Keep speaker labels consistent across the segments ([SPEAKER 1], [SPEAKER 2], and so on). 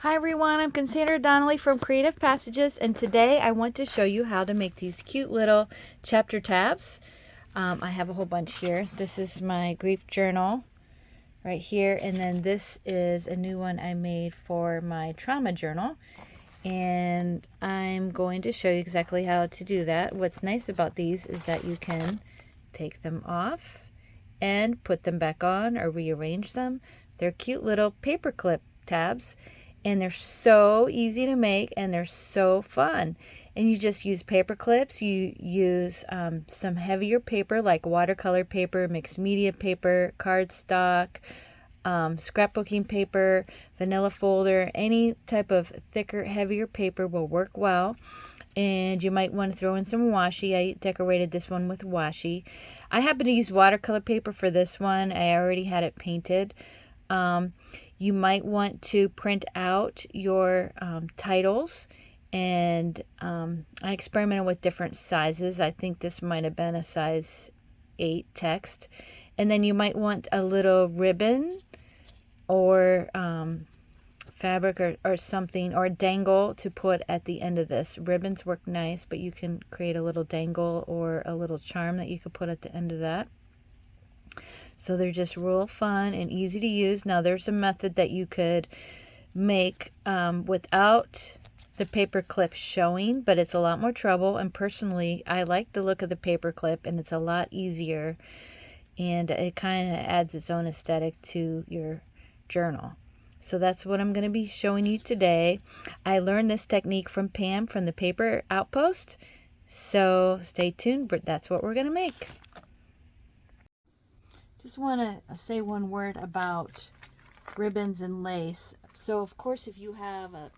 [SPEAKER 1] Hi everyone, I'm Cassandra Donnelly from Creative Passages, and today I want to show you how to make these cute little chapter tabs. I have a whole bunch here. This is my grief journal right here, and then this is a new one I made for my trauma journal, and I'm going to show you exactly how to do that. What's nice about these is that you can take them off and put them back on or rearrange them. They're cute little paperclip tabs, and they're so easy to make, and they're so fun. And you just use paper clips. You use some heavier paper like watercolor paper, mixed media paper, cardstock, scrapbooking paper, vanilla folder. Any type of thicker, heavier paper will work well. And you might want to throw in some washi. I decorated this one with washi. I happen to use watercolor paper for this one. I already had it painted. You might want to print out your titles, and I experimented with different sizes. I think this might have been a size 8 text. And then you might want a little ribbon or fabric or something, or a dangle to put at the end of this. Ribbons work nice, but you can create a little dangle or a little charm that you could put at the end of that. So they're just real fun and easy to use. Now there's a method that you could make without the paper clip showing, but it's a lot more trouble, and personally I like the look of the paper clip, and it's a lot easier, and it kind of adds its own aesthetic to your journal. So that's what I'm going to be showing you today. I learned this technique from Pam from the Paper Outpost, so stay tuned, but that's what we're going to make. Just want to say one word about ribbons and lace. So of course, if you have a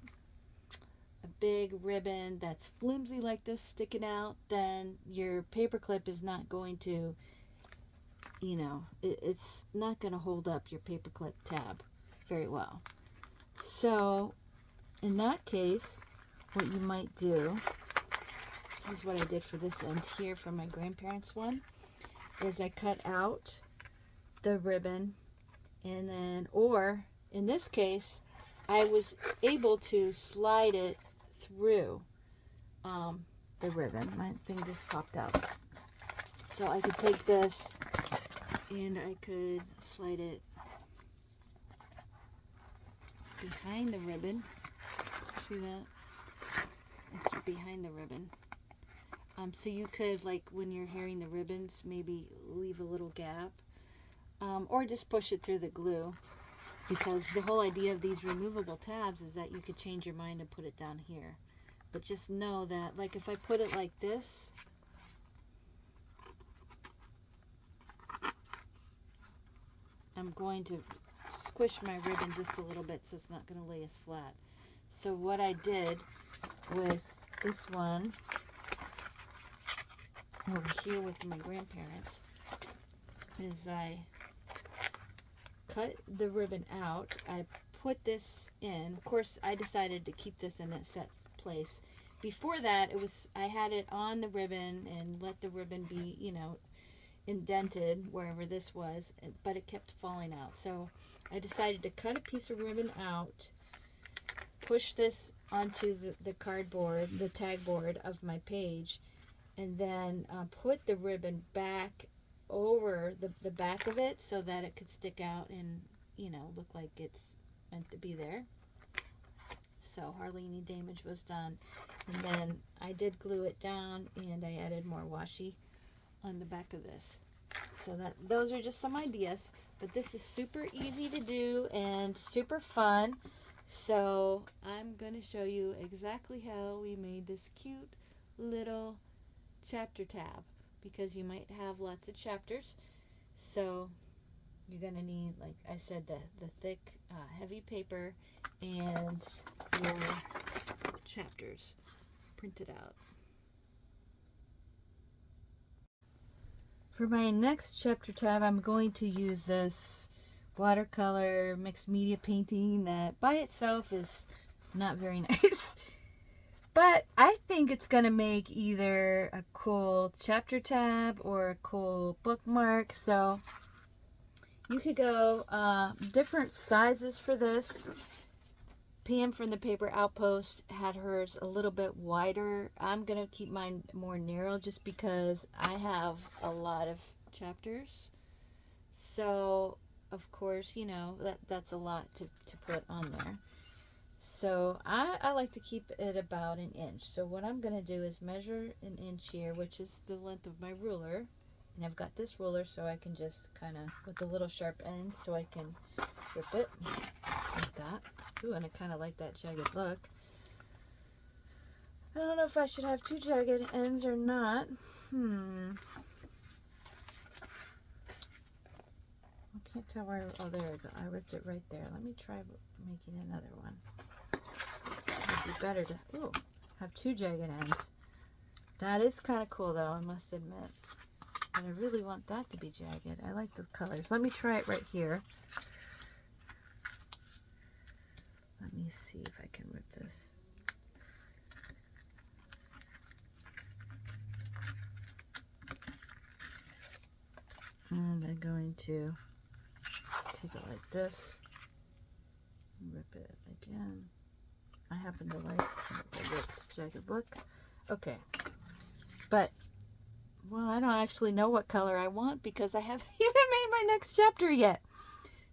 [SPEAKER 1] big ribbon that's flimsy like this sticking out, then your paper clip is not going to, it's not going to hold up your paper clip tab very well. So in that case, what you might do, this is what I did for this end here for my grandparents' one, is I cut out the ribbon, and then, or in this case, I was able to slide it through the ribbon. My thing just popped out. So I could take this and I could slide it behind the ribbon. See that? It's behind the ribbon. So you could, like when you're hairing the ribbons, maybe leave a little gap. Or just push it through the glue, because the whole idea of these removable tabs is that you could change your mind and put it down here. But just know that, like, if I put it like this, I'm going to squish my ribbon just a little bit, so it's not going to lay as flat. So what I did with this one over here with my grandparents is I cut the ribbon out. I put this in. Of course, I decided to keep this in a set place. Before that, I had it on the ribbon and let the ribbon be, indented wherever this was, but it kept falling out. So I decided to cut a piece of ribbon out, push this onto the cardboard, the tag board of my page, and then put the ribbon back over the back of it so that it could stick out and look like it's meant to be there. So hardly any damage was done. And then I did glue it down, and I added more washi on the back of this. So those are just some ideas, but this is super easy to do and super fun. So I'm going to show you exactly how we made this cute little chapter tab, because you might have lots of chapters. So you're going to need, like I said, the thick, heavy paper and your chapters printed out. For my next chapter tab, I'm going to use this watercolor mixed media painting that by itself is not very nice. But I think it's going to make either a cool chapter tab or a cool bookmark. So you could go different sizes for this. Pam from the Paper Outpost had hers a little bit wider. I'm going to keep mine more narrow just because I have a lot of chapters. So, of course, you know, that's a lot to put on there. So I like to keep it about an inch. So what I'm going to do is measure an inch here, which is the length of my ruler. And I've got this ruler so I can just kind of, with the little sharp end, so I can rip it like that. Ooh, and I kind of like that jagged look. I don't know if I should have two jagged ends or not. I can't tell where, oh, there we go. I ripped it right there. Let me try making another one. It'd be better to, ooh, have two jagged ends. That is kind of cool though, I must admit. But I really want that to be jagged. I like the colors. Let me try it right here. Let me see if I can rip this. And I'm going to take it like this. Rip it again. I happen to like the ripped jagged look. Okay. But, well, I don't actually know what color I want because I haven't even made my next chapter yet.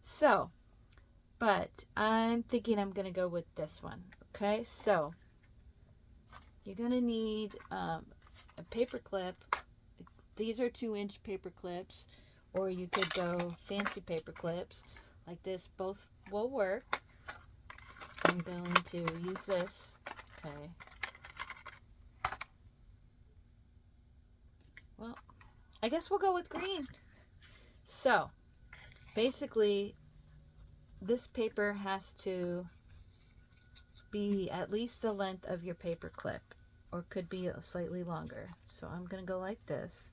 [SPEAKER 1] So, but I'm thinking I'm going to go with this one. Okay, so you're going to need a paper clip. These are 2-inch paper clips, or you could go fancy paper clips like this. Both will work. I'm going to use this. Okay. Well, I guess we'll go with green. So, basically, this paper has to be at least the length of your paper clip, or could be slightly longer. So I'm going to go like this,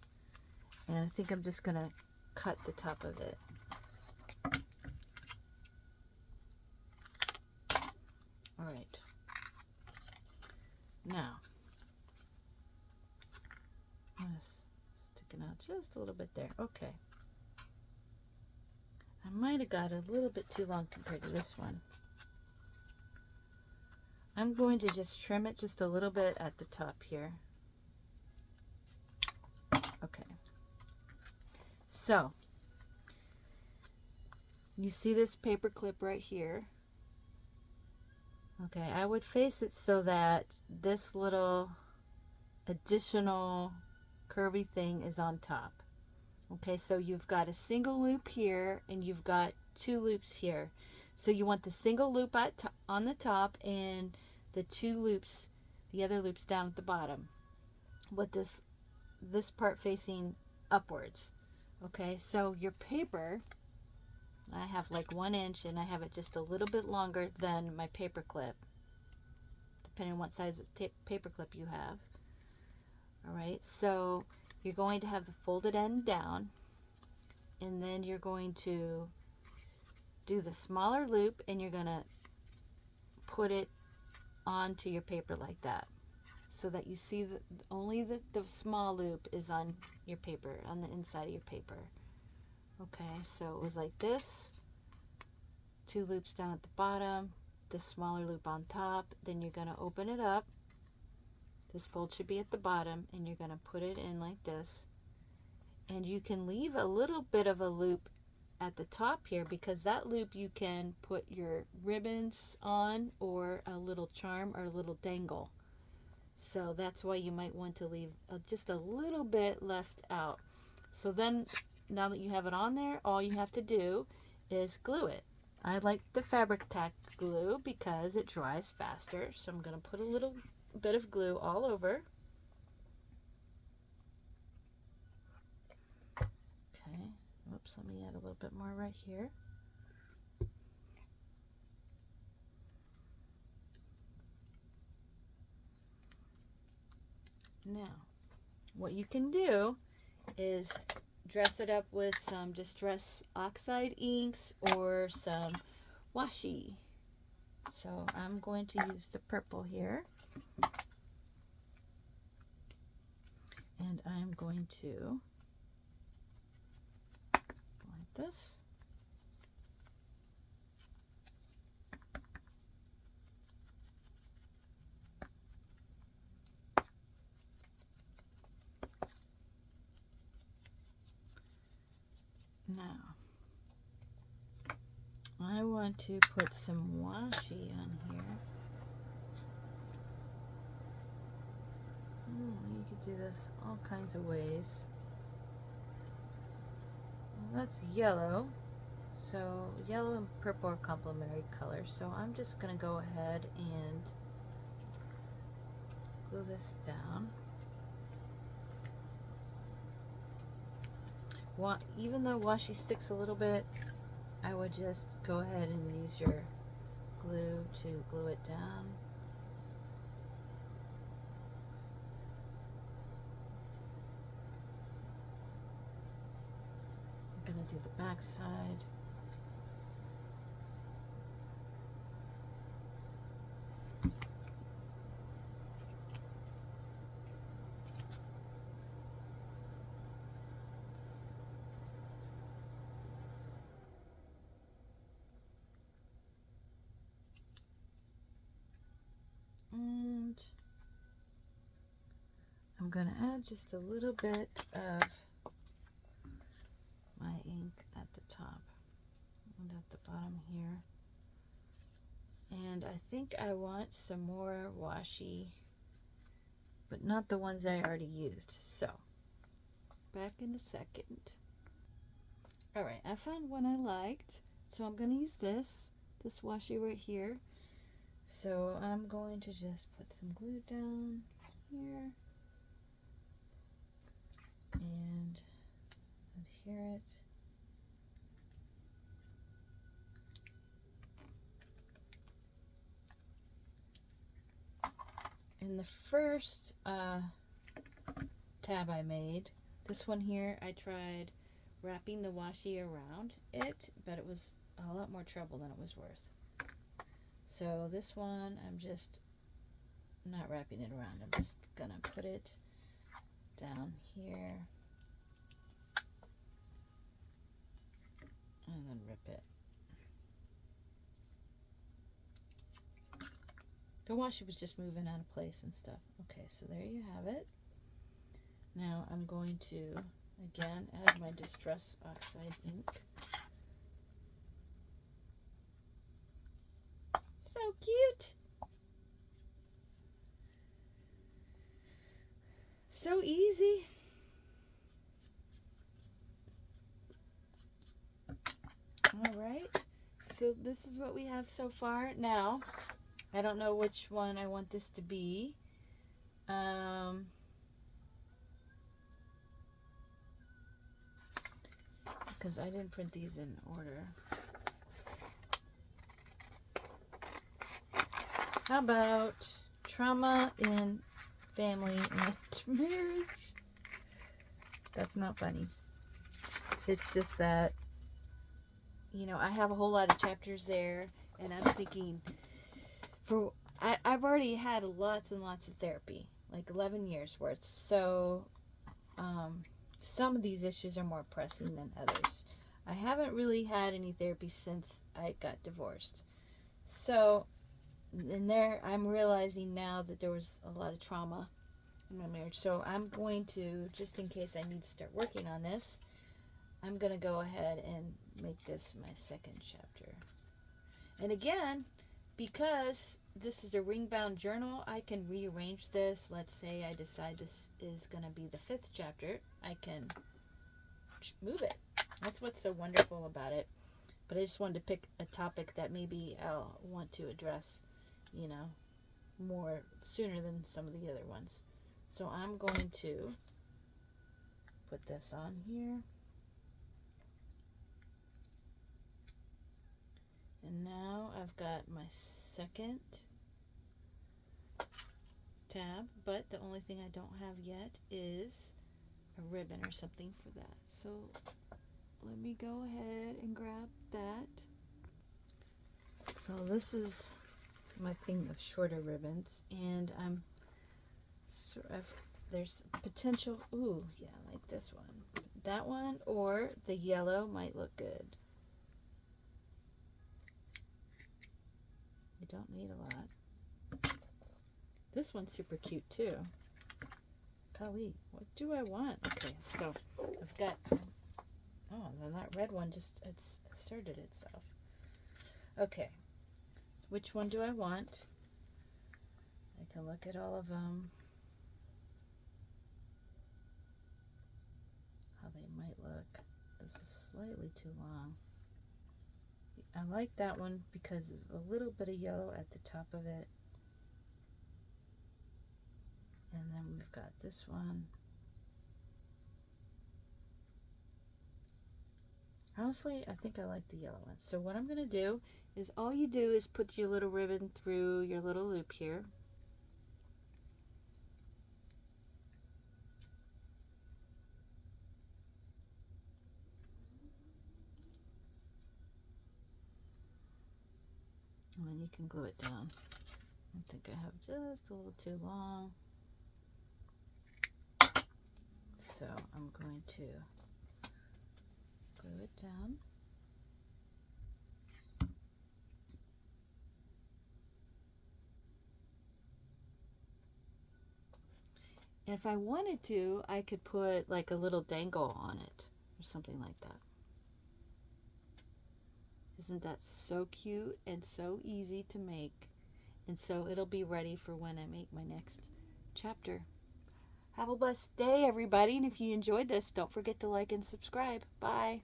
[SPEAKER 1] and I think I'm just going to cut the top of it. All right. Now, this sticking out just a little bit there. Okay. I might have got a little bit too long compared to this one. I'm going to just trim it just a little bit at the top here. Okay. So, you see this paper clip right here? Okay, I would face it so that this little additional curvy thing is on top. Okay, so you've got a single loop here and you've got 2 loops here. So you want the single loop on the top and the 2 loops, the other loops down at the bottom, with this part facing upwards. Okay, so your paper, I have like 1 inch and I have it just a little bit longer than my paper clip, depending on what size of paper clip you have. All right, so you're going to have the folded end down, and then you're going to do the smaller loop and you're going to put it onto your paper like that, so that you see that only the small loop is on your paper, on the inside of your paper. Okay, so it was like this, 2 loops down at the bottom, the smaller loop on top, then you're going to open it up. This fold should be at the bottom, and you're going to put it in like this. And you can leave a little bit of a loop at the top here, because that loop you can put your ribbons on, or a little charm, or a little dangle. So that's why you might want to leave just a little bit left out. So then, now that you have it on there, all you have to do is glue it. I like the fabri-tac glue because it dries faster. So I'm going to put a little bit of glue all over. Okay, oops, let me add a little bit more right here. Now, what you can do is dress it up with some Distress Oxide inks or some washi. So I'm going to use the purple here. And I'm going to go like this. Now, I want to put some washi on here. You could do this all kinds of ways. Well, that's yellow. So yellow and purple are complementary colors. So I'm just going to go ahead and glue this down. Even though washi sticks a little bit, I would just go ahead and use your glue to glue it down. I'm going to do the back side. And I'm going to add just a little bit of my ink at the top and at the bottom here. And I think I want some more washi, but not the ones I already used. So, back in a second. Alright, I found one I liked, so I'm going to use this washi right here. So I'm going to just put some glue down here and adhere it. In the first tab I made, this one here, I tried wrapping the washi around it, but it was a lot more trouble than it was worth. So this one, I'm just not wrapping it around. I'm just gonna put it down here and then rip it. The washi was just moving out of place and stuff. Okay, so there you have it. Now I'm going to, again, add my Distress Oxide ink. So cute! So easy. Alright, so this is what we have so far. Now, I don't know which one I want this to be. Because I didn't print these in order. How about trauma in family and marriage? That's not funny. It's just that, you know, I have a whole lot of chapters there, and I'm thinking, I've already had lots and lots of therapy, like 11 years worth. So some of these issues are more pressing than others. I haven't really had any therapy since I got divorced. So, and there, I'm realizing now that there was a lot of trauma in my marriage. So I'm going to, just in case I need to start working on this, I'm going to go ahead and make this my second chapter. And again, because this is a ring-bound journal, I can rearrange this. Let's say I decide this is going to be the 5th chapter. I can move it. That's what's so wonderful about it. But I just wanted to pick a topic that maybe I'll want to address, you know, more sooner than some of the other ones. So I'm going to put this on here. And now I've got my second tab, but the only thing I don't have yet is a ribbon or something for that. So let me go ahead and grab that. So this is my thing of shorter ribbons, and I'm sort of, there's potential, ooh, yeah, like this one. That one or the yellow might look good. You don't need a lot. This one's super cute too. Golly, what do I want? Okay, so I've got Oh, then that red one just asserted itself. Okay, which one do I want? I can look at all of them, how they might look. This is slightly too long. I like that one because of a little bit of yellow at the top of it. And then we've got this one. Honestly, I think I like the yellow one. So what I'm going to do is all you do is put your little ribbon through your little loop here. And then you can glue it down. I think I have just a little too long. So I'm going to glue it down. And if I wanted to, I could put like a little dangle on it or something like that. Isn't that so cute and so easy to make? And so it'll be ready for when I make my next chapter. Have a blessed day, everybody. And if you enjoyed this, don't forget to like and subscribe. Bye.